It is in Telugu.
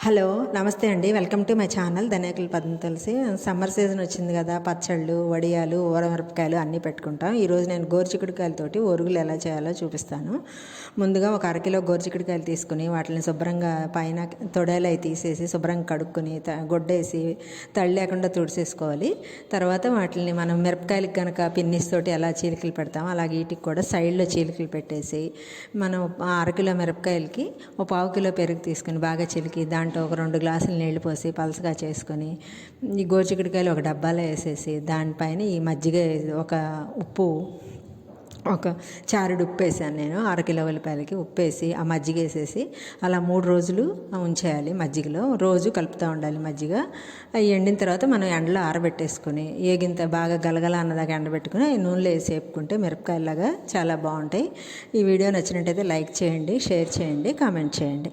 హలో నమస్తే అండి. Welcome to my channel Dhaniyakula Padma Tulasi. Summer season వచ్చింది కదా, పచ్చళ్ళు, వడియాలు, ఊరమిరపకాయలు అన్నీ పెట్టుకుంటాం. ఈరోజు నేను గోరుచిక్కుడుకాయలతోటి ఒరుగులు ఎలా చేయాలో చూపిస్తాను. ముందుగా ఒక అరకిలో గోరుచిక్కుడుకాయలు తీసుకుని వాటిని శుభ్రంగా పైన తొడేలు అవి తీసేసి శుభ్రంగా కడుక్కొని గొడ్డేసి తడి లేకుండా తుడిసేసుకోవాలి. తర్వాత వాటిని మనం మిరపకాయలకి కనుక పిన్నిస్ తోటి ఎలా చీలికలు పెడతాం అలాగే వీటికి కూడా సైడ్లో చీలికలు పెట్టేసి మనం అరకిలో మిరపకాయలకి ఒక పావు కిలో పెరుగు తీసుకుని బాగా చిలికి దాంట్లో ఒక 2 గ్లాసులు నీళ్లు పోసి పలసగా చేసుకొని ఈ గోరుచిక్కుడుకాయలు ఒక డబ్బాలో వేసేసి దానిపైన ఈ మజ్జిగ ఒక ఉప్పు ఒక చారుడు ఉప్పు వేసాను నేను. అరకిలో ఉల్లిపాయలకి ఉప్పు వేసి ఆ మజ్జిగ వేసేసి అలా 3 రోజులు ఉంచేయాలి. మజ్జిగలో రోజు కలుపుతూ ఉండాలి మజ్జిగ. అవి ఎండిన తర్వాత మనం ఎండలో ఆరబెట్టేసుకొని ఏగింత బాగా గలగల అన్నదాకా ఎండబెట్టుకుని నూనెలో వేసి వేపుకుంటే మిరపకాయలాగా చాలా బాగుంటాయి. ఈ వీడియో నచ్చినట్టయితే లైక్ చేయండి, షేర్ చేయండి, కామెంట్ చేయండి.